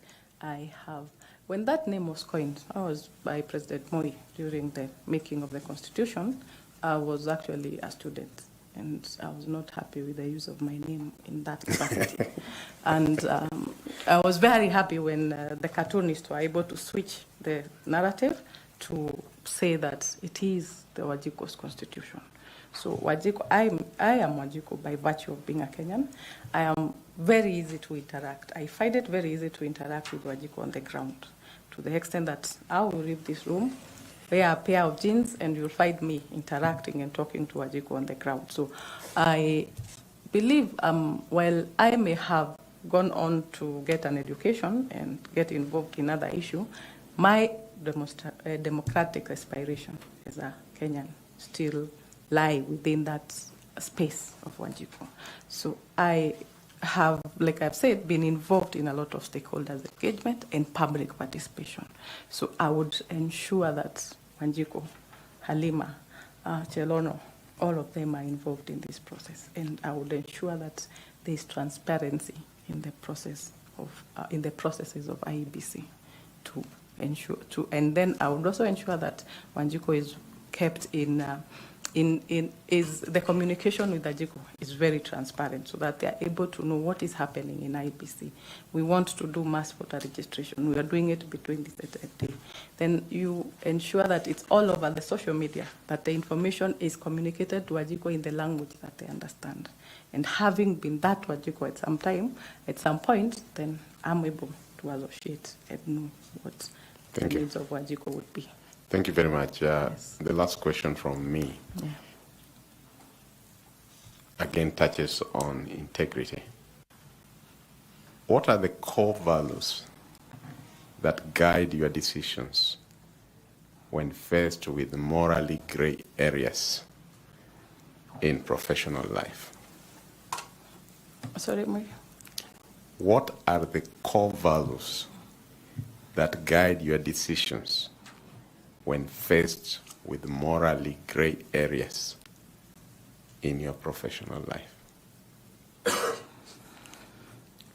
When that name was coined, I was by President Moi during the making of the Constitution. I was actually a student, and I was not happy with the use of my name in that capacity. And I was very happy when the cartoonists were able to switch the narrative to say that it is the Wajiko's Constitution. So Wajiko, I am Wajiko by virtue of being a Kenyan. I am very easy to interact. I find it very easy to interact with Wajiko on the ground, to the extent that I will leave this room, wear a pair of jeans, and you'll find me interacting and talking to Wajiko on the ground. So I believe while I may have gone on to get an education and get involved in other issues, my democratic aspiration as a Kenyan still lie within that space of Wanjiku. So I have, like I've said, been involved in a lot of stakeholders' engagement and public participation. So I would ensure that Wanjiku, Halima, Chelono, all of them are involved in this process. And I would ensure that there is transparency in the process of, in the processes of IEBC to ensure, and then I would also ensure that Wanjiku is kept is the communication with Ajiko is very transparent so that they are able to know what is happening in IEBC. We want to do mass voter registration. We are doing it between this day. Then you ensure that it's all over the social media, that the information is communicated to Ajiko in the language that they understand. And having been that to Ajiko at some point, then I'm able to associate and know what the needs of Wajiko would be. Thank you very much. Yes. The last question from me, again, touches on integrity. What are the core values that guide your decisions when faced with morally gray areas in professional life? Sorry, Mary? What are the core values that guide your decisions when faced with morally gray areas in your professional life?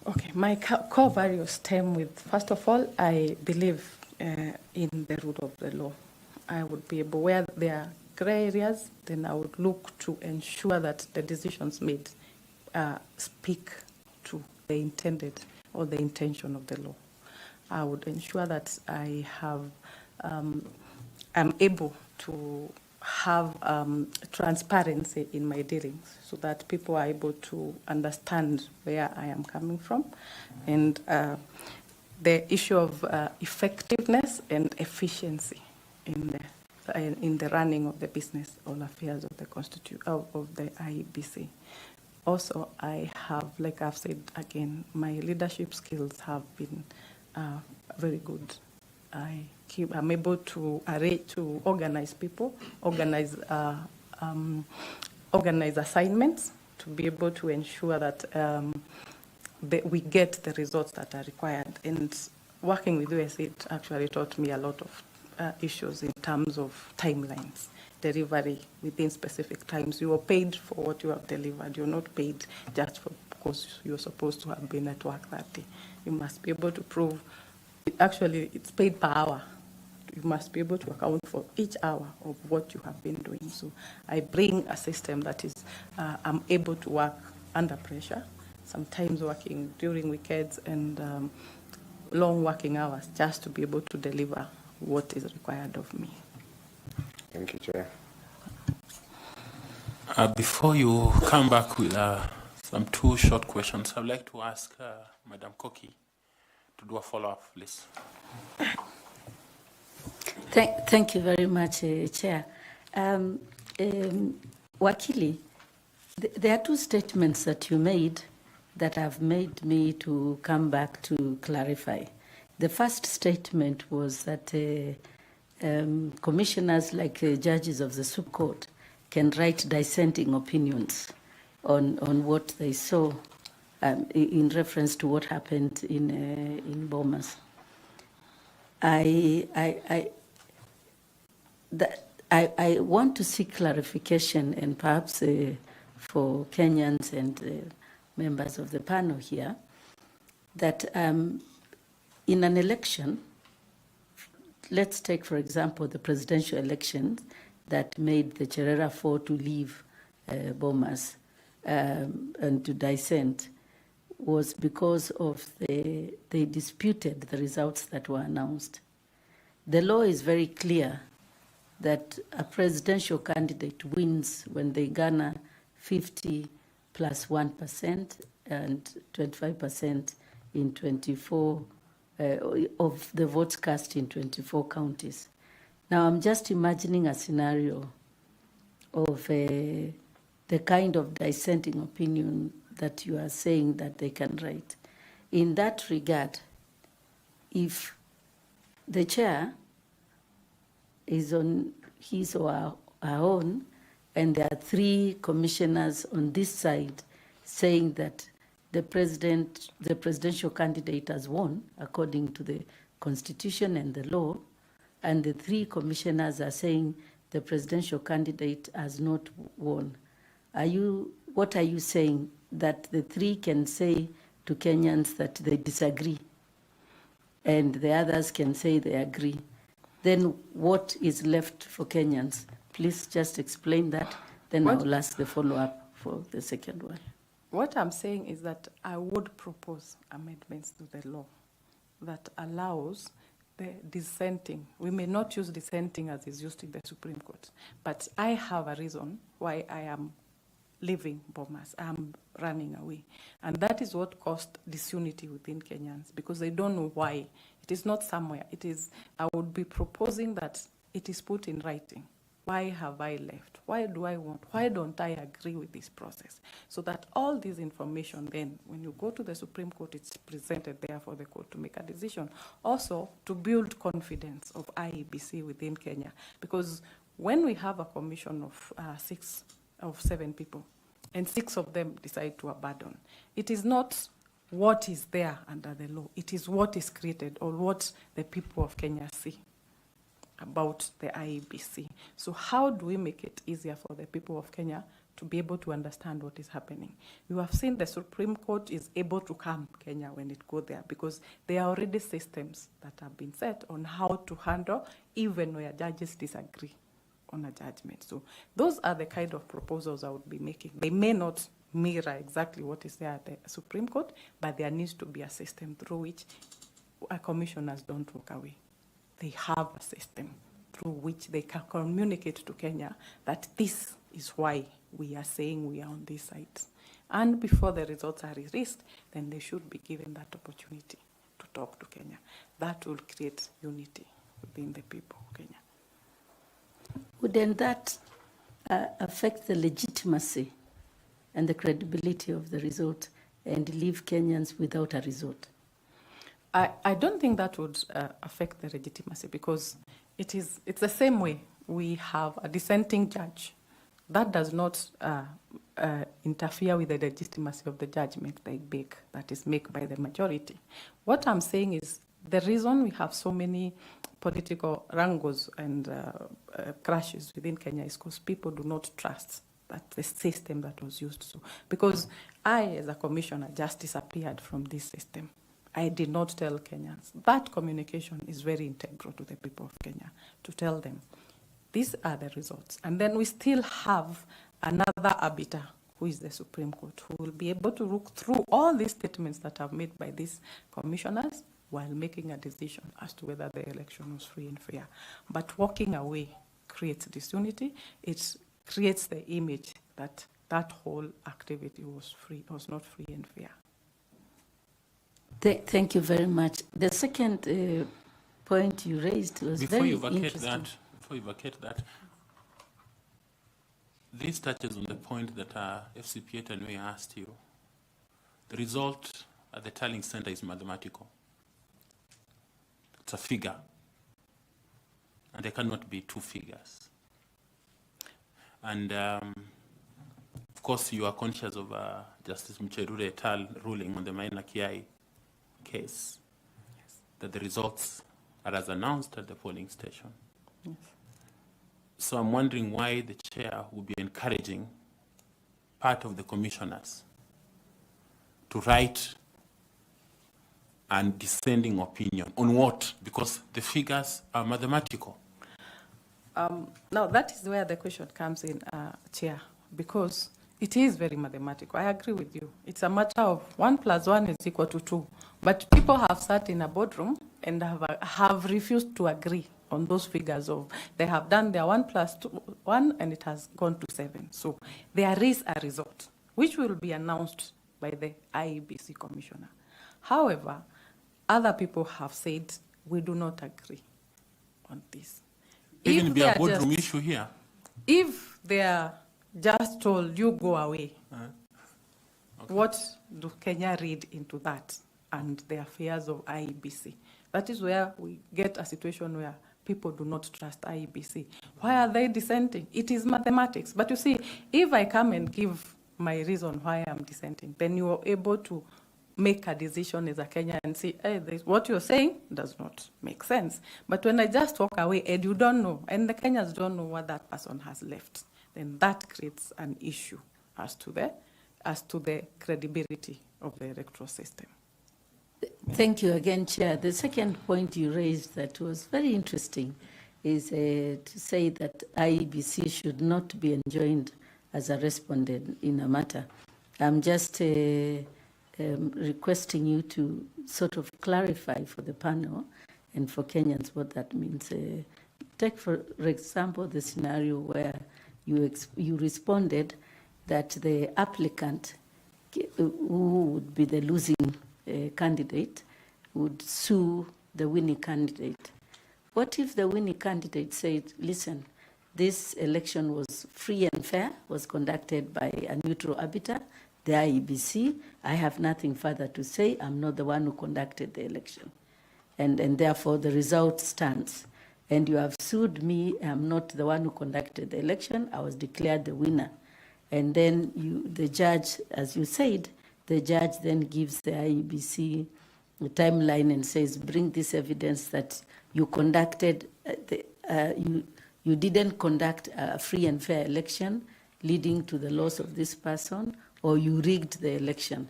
Okay, my core values stem with, first of all, I believe in the rule of the law. I would be able, where there are gray areas, then I would look to ensure that the decisions made speak to the intended or the intention of the law. I would ensure that I have I'm able to have transparency in my dealings so that people are able to understand where I am coming from. And the issue of effectiveness and efficiency in the running of the business or affairs of the of the IEBC. Also, I have, like I've said again, my leadership skills have been very good. I'm able to arrange, to organize people, organize assignments, to be able to ensure that we get the results that are required. And working with USAID actually taught me a lot of issues in terms of timelines, delivery within specific times. You are paid for what you have delivered. You're not paid just because you're supposed to have been at work that day. You must be able to prove. Actually, it's paid per hour you must be able to account for each hour of what you have been doing. So I bring a system that is, I'm able to work under pressure, sometimes working during weekends and long working hours, just to be able to deliver what is required of me. Thank you, Chair. Before you come back with some 2 short questions, I'd like to ask Madam Koki to do a follow-up, please. Thank you very much, Chair. Wakili, there are 2 statements that you made that have made me to come back to clarify. The first statement was that commissioners, like judges of the Supreme Court, can write dissenting opinions on what they saw in reference to what happened in Bomas. I want to seek clarification, and perhaps for Kenyans and members of the panel here, that in an election, let's take, for example, the presidential elections that made the Cherera 4 to leave Bomas and to dissent, was because of they disputed the results that were announced. The law is very clear that a presidential candidate wins when they garner 50 plus 1% and 25% in 24 of the votes cast in 24 counties. Now, I'm just imagining a scenario of the kind of dissenting opinion that you are saying that they can write. In that regard, if the chair is on his or her own, and there are 3 commissioners on this side saying that the presidential candidate has won according to the Constitution and the law, and the 3 commissioners are saying the presidential candidate has not won. What are you saying? That the 3 can say to Kenyans that they disagree, and the others can say they agree. Then what is left for Kenyans? Please just explain that, then I will ask the follow-up for the second one. What I'm saying is that I would propose amendments to the law that allows the dissenting. We may not use dissenting as is used in the Supreme Court, but I have a reason why I am leaving Bomas. I'm running away. And that is what caused disunity within Kenyans, because they don't know why. It is not somewhere. It is, I would be proposing that it is put in writing. Why have I left? Why do I want? Why don't I agree with this process? So that all this information then, when you go to the Supreme Court, it's presented there for the court to make a decision. Also, to build confidence of IEBC within Kenya. Because when we have a commission of 7 people, and 6 of them decide to abandon, it is not what is there under the law. It is what is created, or what the people of Kenya see about the IEBC. So how do we make it easier for the people of Kenya to be able to understand what is happening? You have seen the Supreme Court is able to calm Kenya when it goes there, because there are already systems that have been set on how to handle even where judges disagree on a judgment. So those are the kind of proposals I would be making. They may not mirror exactly what is there at the Supreme Court, but there needs to be a system through which commissioners don't walk away. They have a system through which they can communicate to Kenya that this is why we are saying we are on this side. And before the results are released, then they should be given that opportunity to talk to Kenya. That will create unity within the people of Kenya. Wouldn't that affect the legitimacy and the credibility of the result and leave Kenyans without a result? I don't think that would affect the legitimacy, because it's the same way we have a dissenting judge. That does not interfere with the legitimacy of the judgment they make, that is made by the majority. What I'm saying is the reason we have so many political wrangles and crashes within Kenya is because people do not trust that the system that was used. So, because I, as a commissioner, just disappeared from this system. I did not tell Kenyans. That communication is very integral to the people of Kenya, to tell them, these are the results. And then we still have another arbiter, who is the Supreme Court, who will be able to look through all these statements that are made by these commissioners while making a decision as to whether the election was free and fair. But walking away creates disunity. It creates the image that that whole activity was not free and fair. Thank you very much. The second point you raised was very interesting. Before you vacate that, this touches on the point that FCPA and we asked you. The result at the tallying center is mathematical. It's a figure, and there cannot be two figures. And of course, you are conscious of Justice Mcherure et al. Ruling on the Maina Kiai case, yes, that the results are as announced at the polling station. Yes. So I'm wondering why the chair would be encouraging part of the commissioners to write and dissenting opinion on what? Because the figures are mathematical. Now, that is where the question comes in, Chair, because it is very mathematical. I agree with you. It's a matter of 1 + 1 is equal to 2. But people have sat in a boardroom and have refused to agree on those figures of, they have done their 1 + 1 and it has gone to 7. So there is a result, which will be announced by the IEBC commissioner. However, other people have said, we do not agree on this. Even be a boardroom issue here. If they are just told, you go away, okay, what do Kenya read into that and the affairs of IEBC? That is where we get a situation where people do not trust IEBC. Why are they dissenting? It is mathematics. But you see, if I come and give my reason why I'm dissenting, then you are able to make a decision as a Kenyan and say, hey, what you're saying does not make sense. But when I just walk away and you don't know, and the Kenyans don't know what that person has left, then that creates an issue as to the credibility of the electoral system. Thank you again, Chair. The second point you raised that was very interesting is to say that IEBC should not be enjoined as a respondent in a matter. I'm just requesting you to sort of clarify for the panel and for Kenyans what that means. Take, for example, the scenario where you responded that the applicant, who would be the losing candidate, would sue the winning candidate. What if the winning candidate said, listen, this election was free and fair, was conducted by a neutral arbiter, the IEBC, I have nothing further to say, I'm not the one who conducted the election. And therefore the result stands. And you have sued me, I'm not the one who conducted the election, I was declared the winner. And then the judge, as you said, the judge then gives the IEBC a timeline and says, bring this evidence that you conducted, you didn't conduct a free and fair election leading to the loss of this person, or you rigged the election.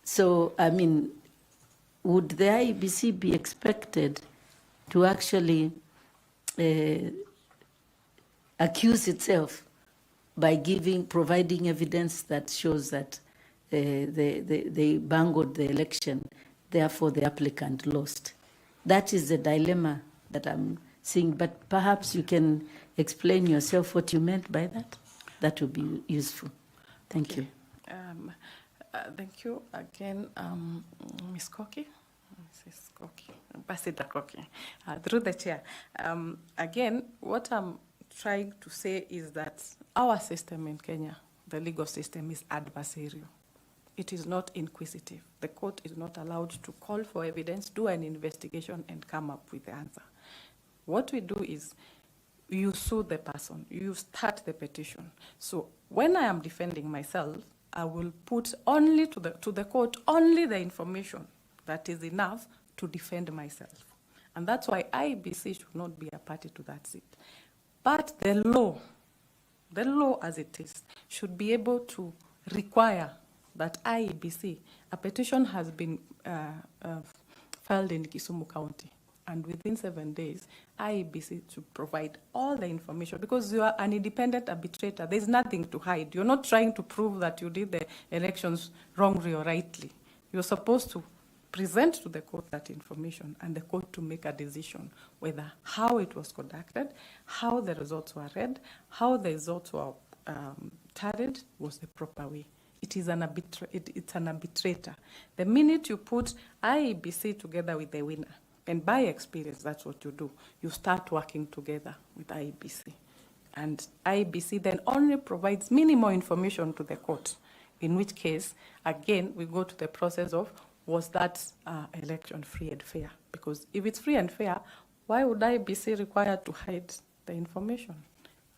So, I mean, would the IEBC be expected to actually accuse itself by providing evidence that shows that they bungled the election, therefore the applicant lost? That is the dilemma that I'm seeing, but perhaps you can explain yourself what you meant by that. That would be useful. Thank you. Thank you again, Ms. Koki. Mrs. Koki, Ambassador Koki, through the chair. Again, what I'm trying to say is that our system in Kenya, the legal system, is adversarial. It is not inquisitive. The court is not allowed to call for evidence, do an investigation, and come up with the answer. What we do is you sue the person, you start the petition. So when I am defending myself, I will put only to the court only the information that is enough to defend myself. And that's why IEBC should not be a party to that suit. But the law as it is, should be able to require that IEBC, a petition has been filed in Kisumu County, and within 7 days, IEBC should provide all the information, because you are an independent arbitrator. There's nothing to hide. You're not trying to prove that you did the elections wrongly or rightly. You're supposed to present to the court that information, and the court to make a decision whether how it was conducted, how the results were read, how the results were tallied was the proper way. It's an arbitrator. The minute you put IEBC together with the winner, and by experience, that's what you do, you start working together with IEBC. And IEBC then only provides minimal information to the court, in which case, again, we go to the process of, was that election free and fair? Because if it's free and fair, why would IEBC require to hide the information?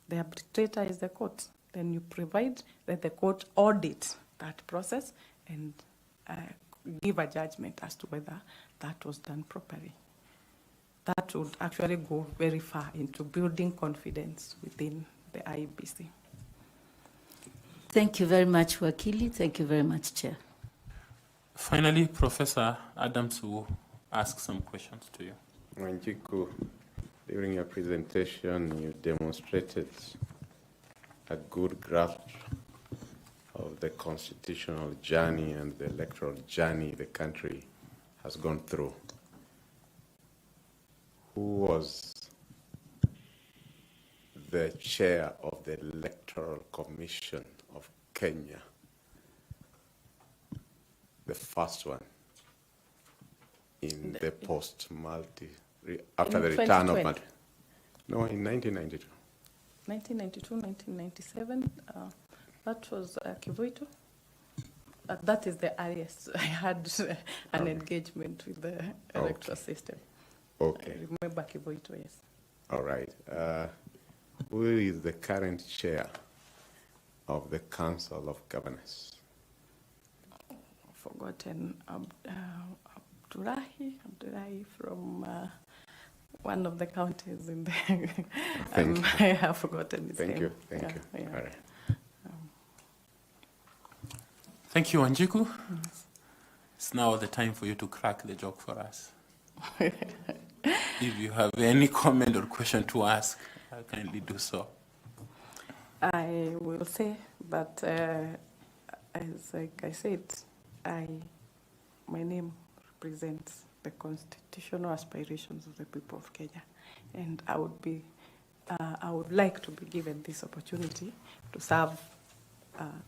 The arbitrator is the court. Then you provide that the court audit that process and give a judgment as to whether that was done properly. That would actually go very far into building confidence within the IEBC. Thank you very much, Wakili. Thank you very much, Chair. Finally, Professor Adams will ask some questions to you. Wanjiku, during your presentation, you demonstrated a good grasp of the constitutional journey and the electoral journey the country has gone through. Who was the chair of the Electoral Commission of Kenya? The first one in the after the return of multi. No, in 1992. 1992, 1997, that was Kivuito. That is the earliest I had an engagement with the electoral system. Okay. I remember Kivuito, yes. All right. Who is the current chair of the Council of Governors? Forgotten. Abdullahi from one of the counties in the. Thank you. I have forgotten his name. Thank you. Yeah. All right. Thank you, Wanjiku. It's now the time for you to crack the joke for us. If you have any comment or question to ask, kindly do so. I will say that, as like I said, my name represents the constitutional aspirations of the people of Kenya, and I would like to be given this opportunity to serve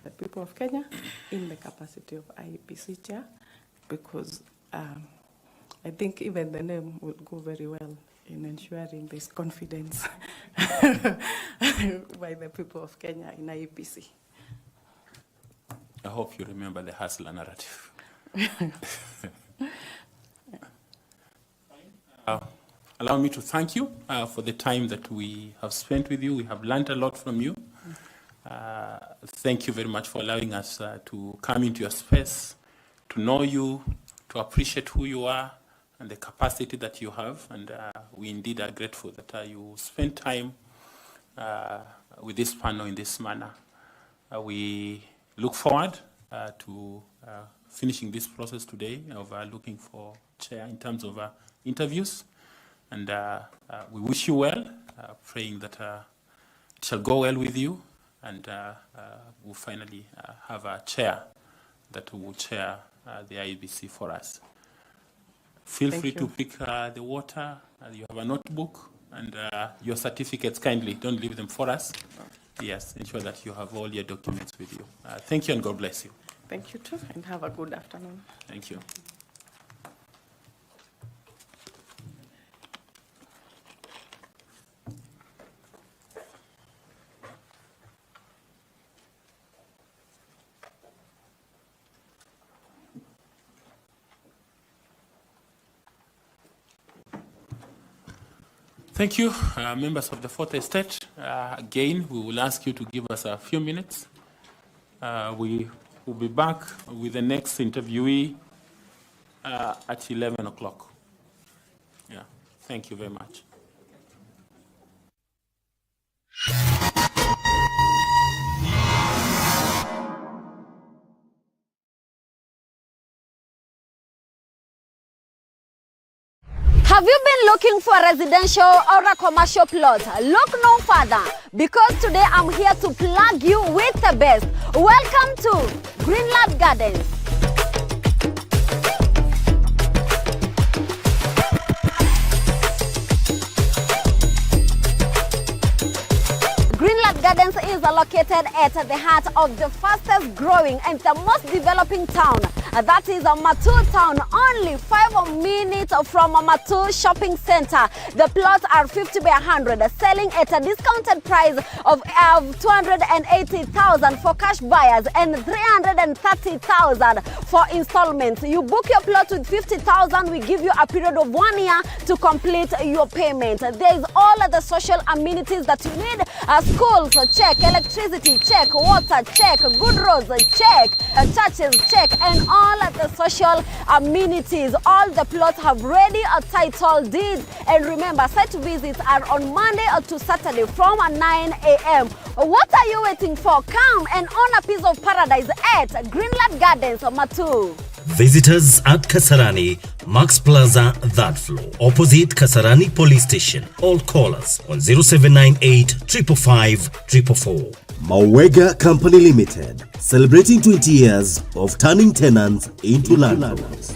the people of Kenya in the capacity of IEBC chair, because I think even the name will go very well in ensuring this confidence by the people of Kenya in IEBC. I hope you remember the hustler narrative. Allow me to thank you for the time that we have spent with you. We have learned a lot from you. Thank you very much for allowing us to come into your space, to know you, to appreciate who you are and the capacity that you have. And we indeed are grateful that you spent time with this panel in this manner. We look forward to finishing this process today of looking for chair in terms of interviews. And we wish you well, praying that it shall go well with you, and we'll finally have a chair that will chair the IEBC for us. Feel free to pick the water. You have a notebook and your certificates. Kindly don't leave them for us. Yes, ensure that you have all your documents with you. Thank you and God bless you. Thank you too, and have a good afternoon. Thank you. Thank you, members of the Fourth Estate. Again, we will ask you to give us a few minutes. We will be back with the next interviewee at 11 o'clock. Yeah, thank you very much. Have you been looking for a residential or a commercial plot? Look no further, because today I'm here to plug you with the best. Welcome to Greenland Gardens. Greenland Gardens is located at the heart of the fastest growing and the most developing town. That is Matu town, only 5 minutes from Matu shopping center. The plots are 50 by 100, selling at a discounted price of 280,000 for cash buyers and 330,000 for installments. You book your plot with 50,000, we give you a period of 1 year to complete your payment. There is all the social amenities that you need. Schools, check. Electricity, check. Water, check. Good roads, check. Churches, check. And all the social amenities. All the plots have ready a title deed. And remember, site visits are on Monday to Saturday from 9 a.m. What are you waiting for? Come and own a piece of paradise at Greenland Gardens, Matu. Visitors at Kasarani, Max Plaza, third floor, opposite Kasarani Police Station. All callers on 0798 555 444. Mawega Company Limited, celebrating 20 years of turning tenants into landlords.